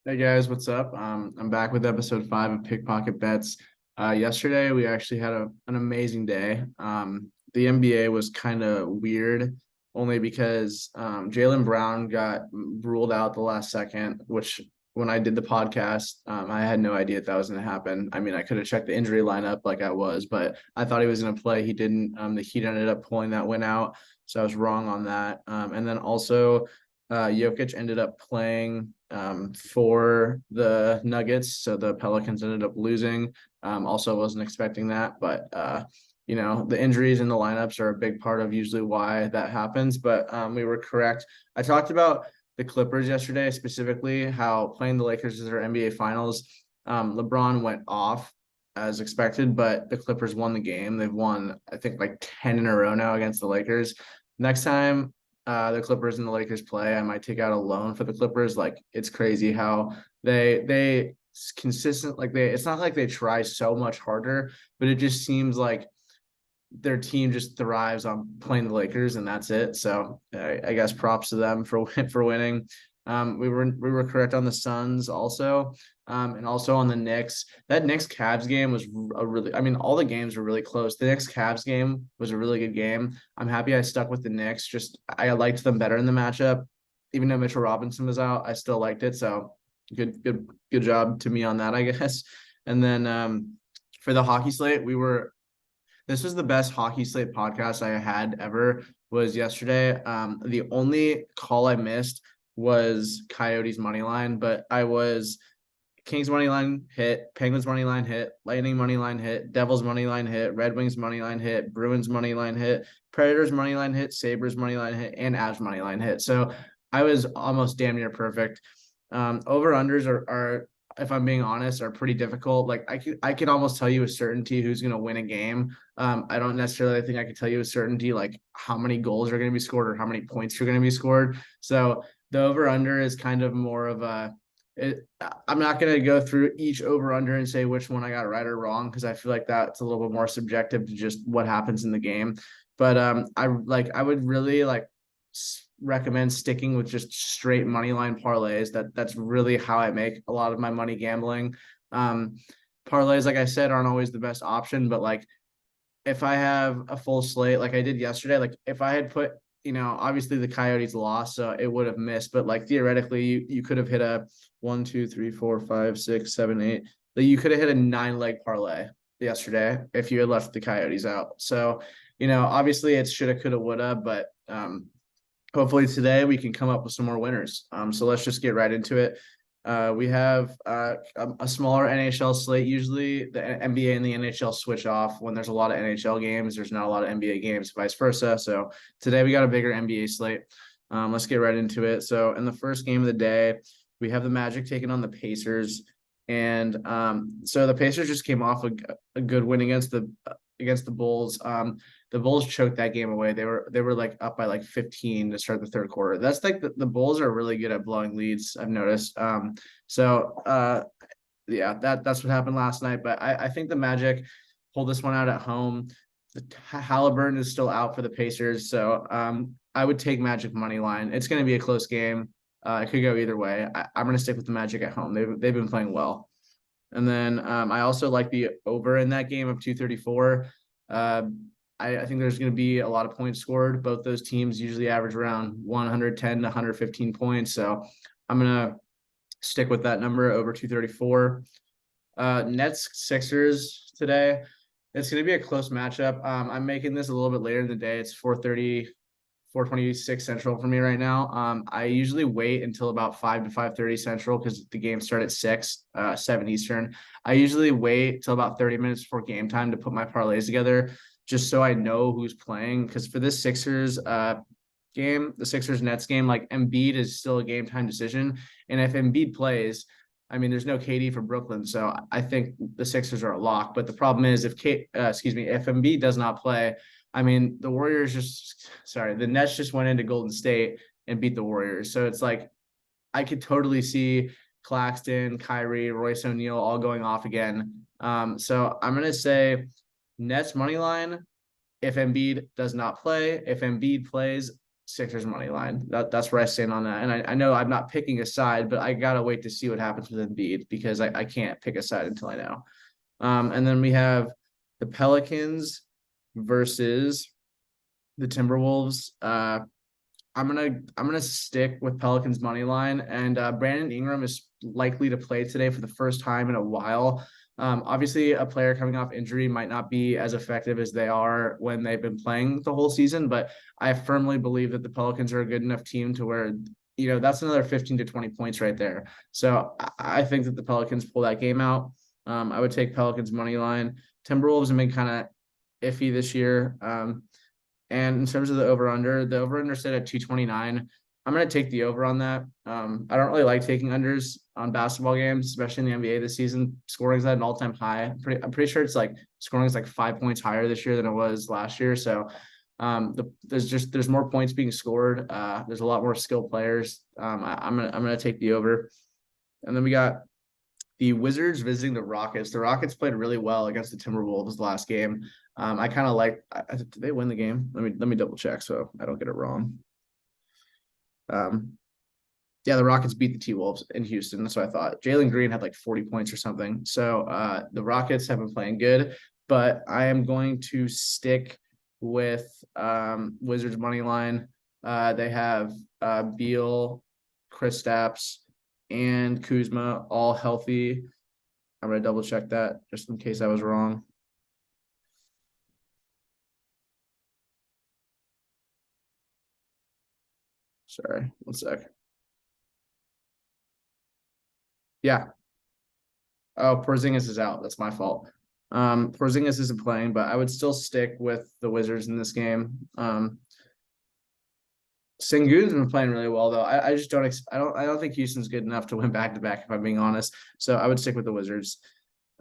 Hey guys, what's up? I'm back with episode 5 of Pickpocket Bets. Yesterday we actually had an amazing day. The NBA was kind of weird, only because Jaylen Brown got ruled out the last second, which when I did the podcast, I had no idea that was going to happen. I mean, I could have checked the injury lineup like I was, but I thought he was going to play. He didn't. The Heat ended up pulling that win out, so I was wrong on that. And then also Jokic ended up playing for the Nuggets, so the Pelicans ended up losing. Also, wasn't expecting that, but the injuries in the lineups are a big part of usually why that happens. But we were correct. I talked about the Clippers yesterday, specifically how playing the Lakers as their NBA Finals. LeBron went off as expected, but the Clippers won the game. They've won, I think, like 10 in a row now against the Lakers. Next time the Clippers and the Lakers play, I might take out a loan for the Clippers. Like it's crazy how they consistent like they it's not like they try so much harder, but it just seems like their team just thrives on playing the Lakers and that's it. So I guess props to them for for winning. We were correct on the Suns also, and also on the Knicks. That Knicks Cavs game was a really. I mean, all the games were really close. The Knicks Cavs game was a really good game. I'm happy I stuck with the Knicks. Just I liked them better in the matchup, even though Mitchell Robinson was out. I still liked it. So good job to me on that, I guess. And then for the hockey slate, this was the best hockey slate podcast I had ever was yesterday. The only call I missed was Coyotes money line, but I was Kings money line hit, Penguins money line hit, Lightning money line hit, Devils money line hit, Red Wings money line hit, Bruins money line hit, Predators money line hit, Sabres money line hit, and Avs money line hit. So I was almost damn near perfect. Over unders are if I'm being honest, are pretty difficult. Like I could almost tell you with certainty who's going to win a game. I don't necessarily think I could tell you with certainty like how many goals are going to be scored or how many points are going to be scored. So the over under is kind of more of I'm not going to go through each over under and say which one I got right or wrong because I feel like that's a little bit more subjective to just what happens in the game. But I would really recommend sticking with just straight money line parlays. That's really how I make a lot of my money gambling. Um, Parlays, like I said, aren't always the best option, but like if I have a full slate like I did yesterday, like if I had put, obviously the Coyotes lost, so it would have missed, but like theoretically, you could have hit a 1, 2, 3, 4, 5, 6, 7, 8. Like you could have hit a 9 leg parlay yesterday if you had left the Coyotes out. So, obviously it's shoulda, coulda, woulda, but hopefully today we can come up with some more winners. So let's just get right into it. We have a smaller NHL slate. Usually the NBA and the NHL switch off when there's a lot of NHL games. There's not a lot of NBA games, vice versa. So today we got a bigger NBA slate. Let's get right into it. So in the first game of the day, we have the Magic taking on the Pacers. And so the Pacers just came off a good win against the Bulls. The Bulls choked that game away. They were like up by like 15 to start the third quarter. That's like the Bulls are really good at blowing leads, I've noticed. Yeah, that's what happened last night. But I think the Magic pulled this one out at home. Halliburton is still out for the Pacers, so I would take Magic money line. It's going to be a close game. It could go either way. I'm going to stick with the Magic at home. They've been playing well. And then I also like the over in that game of 234. I think there's going to be a lot of points scored. Both those teams usually average around 110 to 115 points. So I'm going to stick with that number over 234. Nets Sixers today. It's going to be a close matchup. I'm making this a little bit later in the day. It's 4:30, 4:26 Central for me right now. I usually wait until about 5 to 5:30 Central because the games start at 6, 7 Eastern. I usually wait till about 30 minutes before game time to put my parlays together just so I know who's playing. Because for this Sixers game, the Sixers Nets game, like Embiid is still a game time decision. And if Embiid plays, I mean, there's no KD for Brooklyn, so I think the Sixers are a lock. But the problem is if if Embiid does not play, I mean, the Nets just went into Golden State and beat the Warriors. So it's like I could totally see Claxton, Kyrie, Royce O'Neal all going off again. So I'm gonna say Nets money line if Embiid does not play. If Embiid plays, Sixers money line. That's where I stand on that. And I know I'm not picking a side, but I gotta wait to see what happens with Embiid because I can't pick a side until I know. And then we have the Pelicans versus the Timberwolves. I'm gonna stick with Pelicans money line, and Brandon Ingram is likely to play today for the first time in a while. Obviously, a player coming off injury might not be as effective as they are when they've been playing the whole season, but I firmly believe that the Pelicans are a good enough team to where that's another 15 to 20 points right there. So I think that the Pelicans pull that game out. I would take Pelicans money line. Timberwolves have been kind of iffy this year. And in terms of the over-under set at 229. I'm going to take the over on that. I don't really like taking unders on basketball games, especially in the NBA this season. Scoring is at an all-time high. I'm pretty sure it's like scoring is like 5 points higher this year than it was last year. So there's more points being scored. There's a lot more skilled players. I'm gonna take the over. And then we got the Wizards visiting the Rockets. The Rockets played really well against the Timberwolves last game. I kind of like. Did they win the game? Let me double check so I don't get it wrong. Yeah, the Rockets beat the T-Wolves in Houston. That's what I thought. Jalen Green had like 40 points or something. So the Rockets have been playing good, but I am going to stick with Wizards money line. They have Beal, Kristaps, and Kuzma all healthy. I'm gonna double check that just in case I was wrong. Sorry, one sec. Yeah. Oh, Porzingis is out. That's my fault. Porzingis isn't playing, but I would still stick with the Wizards in this game. Sengun's been playing really well though. I just don't think Houston's good enough to win back to back if I'm being honest. So I would stick with the Wizards.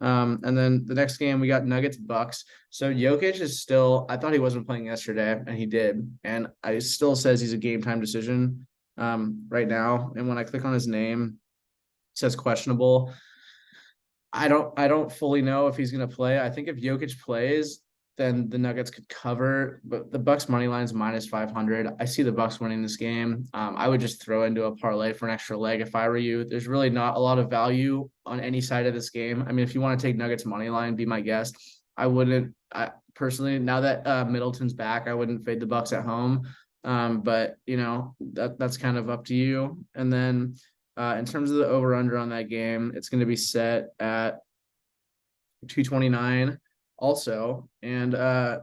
And then the next game we got Nuggets Bucks. So Jokic is still. I thought he wasn't playing yesterday, and he did. And I still says he's a game time decision right now. And when I click on his name, it says questionable. I don't fully know if he's gonna play. I think if Jokic plays, then the Nuggets could cover. But the Bucks money line is minus 500. I see the Bucks winning this game. I would just throw into a parlay for an extra leg if I were you. There's really not a lot of value on any side of this game. I mean, if you want to take Nuggets money line, be my guest. I wouldn't. I personally, now that Middleton's back, I wouldn't fade the Bucks at home. But that's kind of up to you. And then in terms of the over under on that game, it's going to be set at 229 also. And I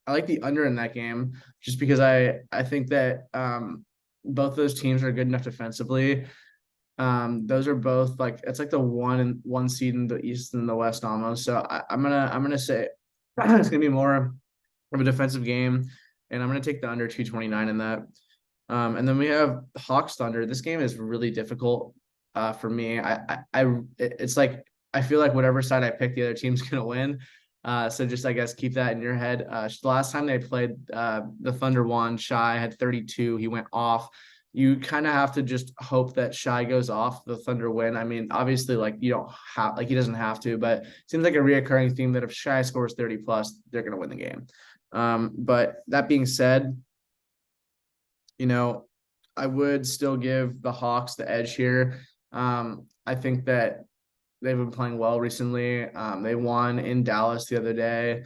like the under in that game just because I think that both those teams are good enough defensively. Those are both like it's like the one seed in the East and the West almost. So I'm gonna say it's gonna be more of a defensive game, and I'm gonna take the under 229 in that. And then we have Hawks Thunder. This game is really difficult for me. It's like I feel like whatever side I pick, the other team's gonna win. So just I guess keep that in your head. The last time they played, the Thunder won. Shai had 32. He went off. You kind of have to just hope that Shai goes off. The Thunder win. I mean, obviously, like you don't have, like he doesn't have to, but it seems like a reoccurring theme that if Shai scores 30 plus, they're gonna win the game. But that being said, I would still give the Hawks the edge here. I think that they've been playing well recently. They won in Dallas the other day,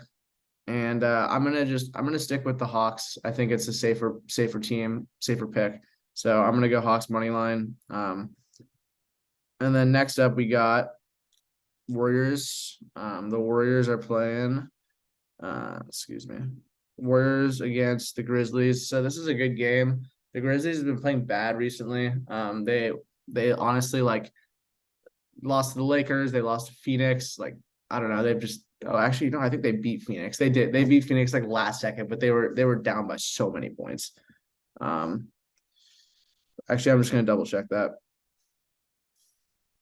and I'm gonna stick with the Hawks. I think it's a safer team, safer pick. So I'm gonna go Hawks money line. And then next up we got Warriors. The Warriors are playing. Excuse me. Warriors against the Grizzlies. So this is a good game. The Grizzlies have been playing bad recently. They honestly like lost to the Lakers. They lost to Phoenix. Like I don't know. They've just actually no. I think they beat Phoenix. They did. They beat Phoenix like last second, but they were down by so many points. Actually, I'm just gonna double check that.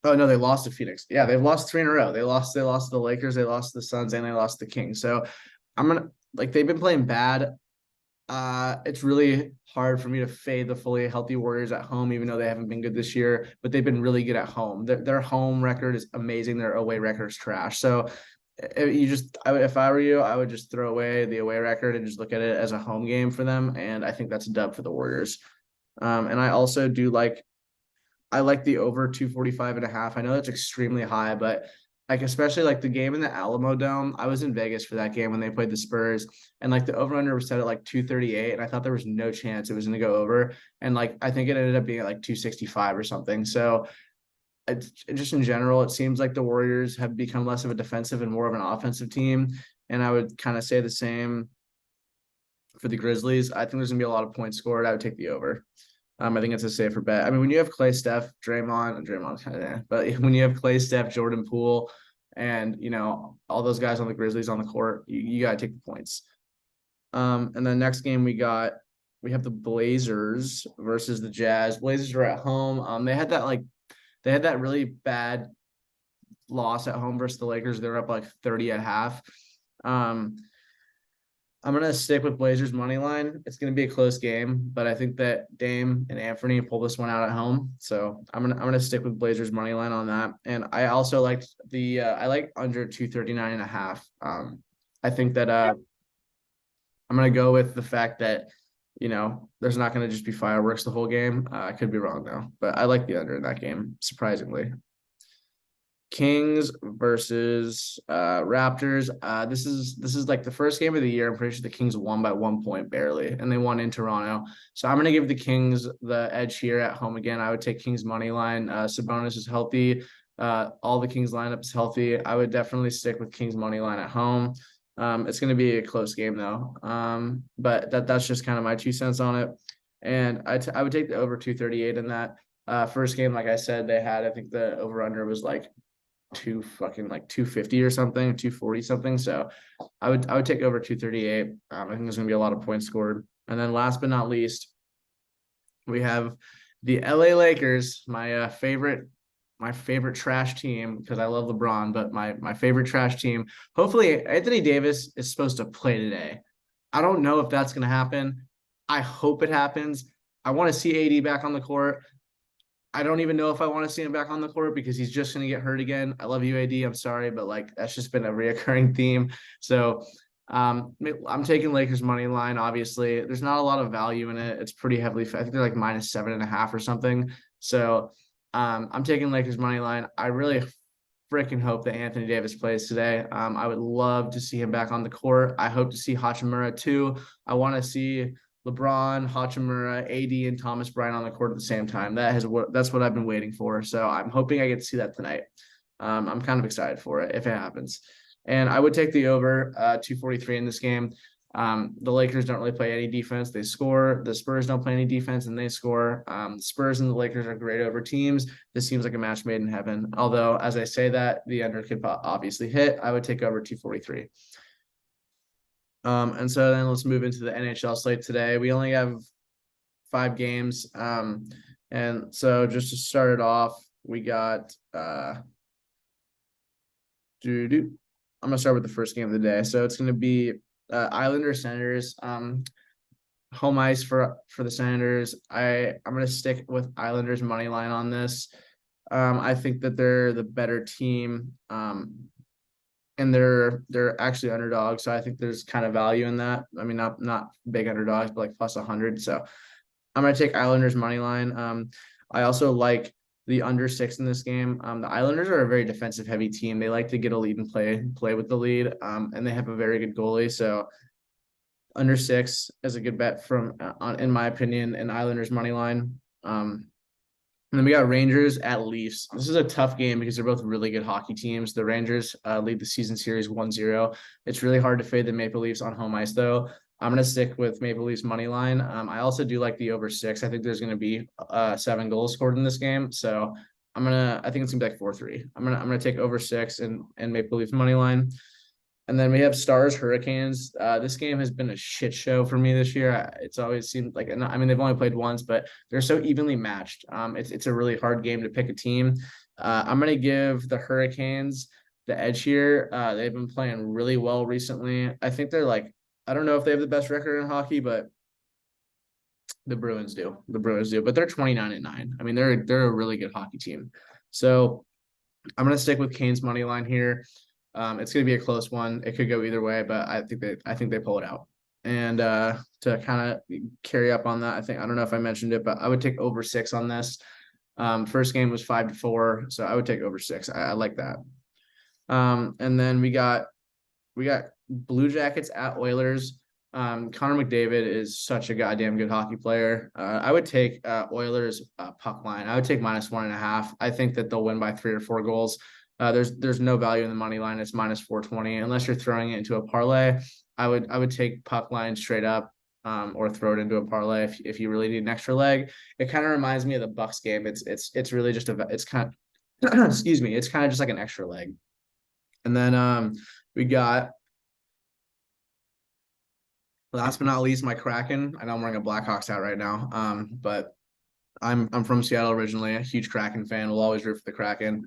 Oh no, they lost to Phoenix. Yeah, they've lost 3 in a row. They lost to the Lakers, they lost to the Suns, and they lost to the Kings. So I'm gonna like they've been playing bad. It's really hard for me to fade the fully healthy Warriors at home, even though they haven't been good this year, but they've been really good at home. Their home record is amazing. Their away record is trash. So if I were you, I would just throw away the away record and just look at it as a home game for them. And I think that's a dub for the Warriors. And I also do I like the over 245 and a half. I know that's extremely high, but like especially like the game in the Alamo Dome. I was in Vegas for that game when they played the Spurs, and like the over under was set at like 238, and I thought there was no chance it was going to go over. And like I think it ended up being at like 265 or something. So just in general, it seems like the Warriors have become less of a defensive and more of an offensive team. And I would kind of say the same for the Grizzlies. I think there's gonna be a lot of points scored. I would take the over. I think it's a safer bet. I mean, when you have Clay, Steph, Draymond, but when you have Clay, Steph, Jordan Poole, and all those guys on the Grizzlies on the court, you gotta take the points. And then next game we have the Blazers versus the Jazz. Blazers are at home. They had that really bad loss at home versus the Lakers. They're up like 30 at half. Um, I'm gonna stick with Blazers money line. It's gonna be a close game, but I think that Dame and Anthony pull this one out at home. So I'm gonna stick with Blazers money line on that. And I also liked I like under 239 and a half. I think that I'm gonna go with the fact that there's not gonna just be fireworks the whole game. I could be wrong though, but I like the under in that game, surprisingly. Kings versus Raptors. This is like the first game of the year. I'm pretty sure the Kings won by 1 point barely, and they won in Toronto. So I'm gonna give the Kings the edge here at home again. I would take Kings money line. Sabonis is healthy. All the Kings lineup is healthy. I would definitely stick with Kings money line at home. It's gonna be a close game though. But that's just kind of my 2 cents on it. And I would take the over 238 in that. First game, like I said, I think the over under was like 250 or something, 240 something. So I would take over 238. I think there's gonna be a lot of points scored. And then last but not least, we have the LA Lakers, my favorite trash team because I love LeBron, but my favorite trash team. Hopefully Anthony Davis is supposed to play today. I don't know if that's gonna happen. I hope it happens. I want to see AD back on the court. I don't even know if I want to see him back on the court because he's just going to get hurt again. I love you, AD. I'm sorry, but like that's just been a reoccurring theme. So I'm taking Lakers money line. Obviously, there's not a lot of value in it. It's pretty heavily. I think they're like -7.5 or something. So I'm taking Lakers money line. I really freaking hope that Anthony Davis plays today. I would love to see him back on the court. I hope to see Hachimura too. I want to see LeBron, Hachimura, AD, and Thomas Bryant on the court at the same time. That's what I've been waiting for. So I'm hoping I get to see that tonight. I'm kind of excited for it if it happens. And I would take the over 243 in this game. The Lakers don't really play any defense. They score. The Spurs don't play any defense and they score. The Spurs and the Lakers are great over teams. This seems like a match made in heaven. Although, as I say that, the under could obviously hit. I would take over 243. And so then let's move into the NHL slate today. We only have 5 games. And so just to start it off, we got I'm gonna start with the first game of the day. So it's gonna be Islanders Senators. Home ice for the Senators. I'm gonna stick with Islanders money line on this. I think that they're the better team. And they're actually underdogs, so I think there's kind of value in that. I mean, not big underdogs, but like plus 100. So I'm gonna take Islanders money line. I also like the under 6 in this game. The Islanders are a very defensive heavy team. They like to get a lead and play with the lead. And they have a very good goalie. So under 6 is a good bet in my opinion, an Islanders money line. And then we got Rangers at Leafs. This is a tough game because they're both really good hockey teams. The Rangers lead the season series 1-0. It's really hard to fade the Maple Leafs on home ice, though. I'm going to stick with Maple Leafs money line. I also do like the over 6. I think there's going to be 7 goals scored in this game. So I think it's going to be like 4-3. I'm going to take over 6 and Maple Leafs money line. And then we have Stars Hurricanes. This game has been a shit show for me this year. It's always seemed like, I mean, they've only played once, but they're so evenly matched. It's a really hard game to pick a team. I'm going to give the Hurricanes the edge here. They've been playing really well recently. I think they're like, I don't know if they have the best record in hockey, but the Bruins do. But they're 29-9. I mean, they're a really good hockey team. So I'm going to stick with Canes money line here. It's going to be a close one. It could go either way, but I think they pull it out. And to kind of carry up on that, I don't know if I mentioned it, but I would take over 6 on this. First game was 5-4, so I would take over 6. I like that. And then we got Blue Jackets at Oilers. Connor McDavid is such a goddamn good hockey player. I would take Oilers puck line. I would take -1.5. I think that they'll win by 3 or 4 goals. There's no value in the money line. It's -420 unless you're throwing it into a parlay. I would take puck line straight up, or throw it into a parlay if you really need an extra leg. It kind of reminds me of the Bucks game. It's really just it's kind of excuse me. It's kind of just like an extra leg. And then we got, last but not least, my Kraken. I know I'm wearing a Blackhawks hat right now, but I'm from Seattle originally, a huge Kraken fan. Will always root for the Kraken.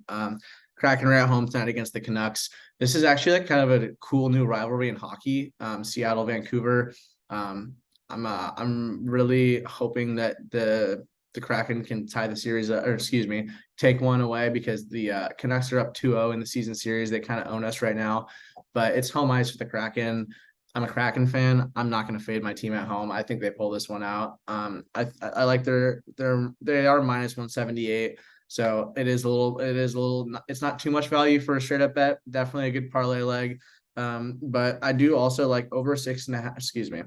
Kraken are at home tonight against the Canucks. This is actually like kind of a cool new rivalry in hockey. Seattle, Vancouver. I'm really hoping that the Kraken can tie the series, or excuse me, take one away, because the Canucks are up 2-0 in the season series. They kind of own us right now, but it's home ice for the Kraken. I'm a Kraken fan. I'm not going to fade my team at home. I think they pull this one out. I like they are -178. So it's not too much value for a straight up bet. Definitely a good parlay leg. But I do also like over 6.5. Excuse me.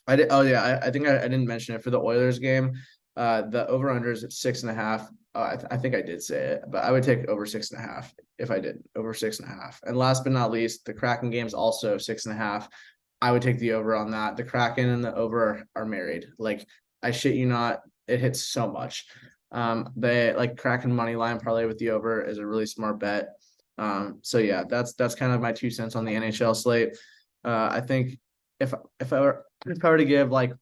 I did. Oh yeah, I think I didn't mention it for the Oilers game. The over under is at 6.5. I think I did say it, but I would take over 6.5 if I did over 6.5. And last but not least, the Kraken game is also 6.5. I would take the over on that. The Kraken and the over are married. Like, I shit you not, it hits so much. They like Kraken money line parlay with the over is a really smart bet. So yeah, that's kind of my 2 cents on the NHL slate. I think if I were to give, like,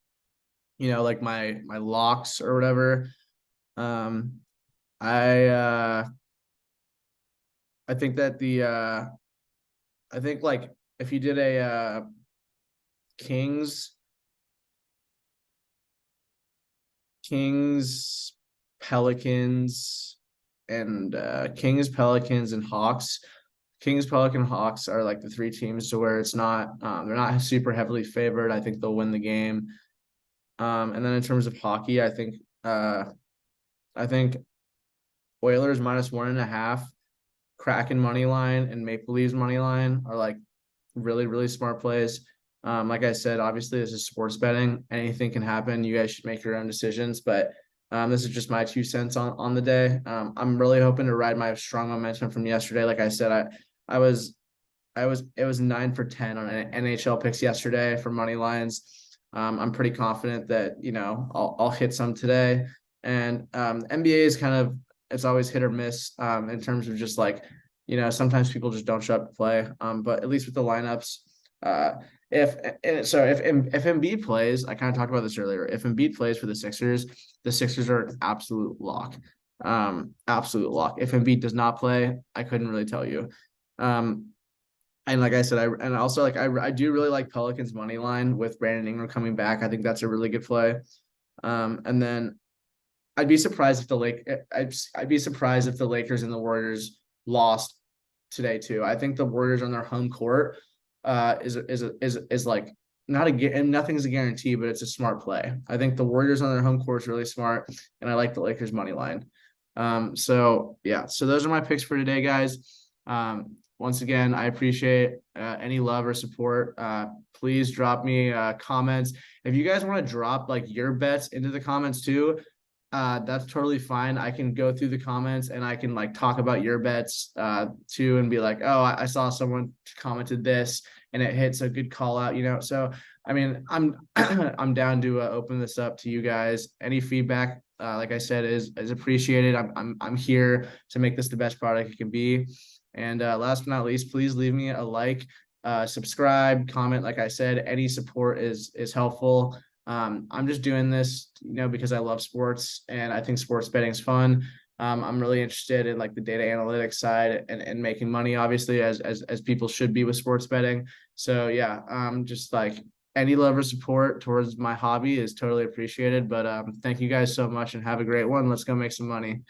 like my locks or whatever, I I think that I think, like, if you did a Kings Kings Pelicans Kings, Pelicans, and Hawks. Kings, Pelican, Hawks are like the 3 teams to where it's not they're not super heavily favored. I think they'll win the game. And then in terms of hockey, I think Oilers -1.5, Kraken money line, and Maple Leafs money line are like really, really smart plays. Like I said, obviously this is sports betting. Anything can happen. You guys should make your own decisions, but this is just my 2 cents on the day. I'm really hoping to ride my strong momentum from yesterday. Like I said, I was it was 9 for 10 on NHL picks yesterday for money lines. I'm pretty confident that I'll hit some today. And NBA is kind of, it's always hit or miss in terms of just like, sometimes people just don't show up to play. But at least with the lineups, if Embiid plays, I kind of talked about this earlier. If Embiid plays for the Sixers are an absolute lock. Absolute lock. If Embiid does not play, I couldn't really tell you. And like I said, I do really like Pelicans money line with Brandon Ingram coming back. I think that's a really good play. And then I'd be surprised if I'd be surprised if the Lakers and the Warriors lost today too. I think the Warriors on their home court is like not and nothing's a guarantee, but it's a smart play. I think the Warriors on their home court is really smart, and I like the Lakers money line. So yeah, so those are my picks for today, guys. Once again, I appreciate any love or support. Please drop me comments. If you guys want to drop like your bets into the comments too, that's totally fine. I can go through the comments and I can like talk about your bets too, and be like, oh, I saw someone commented this and it hits a good call out, So I mean, I'm I'm down to open this up to you guys. Any feedback, like I said, is appreciated. I'm here to make this the best product it can be. And last but not least, please leave me a like, subscribe, comment. Like I said, any support is helpful. I'm just doing this, because I love sports and I think sports betting is fun. I'm really interested in like the data analytics side and making money, obviously, as people should be with sports betting. So yeah, just like any love or support towards my hobby is totally appreciated. But thank you guys so much and have a great one. Let's go make some money.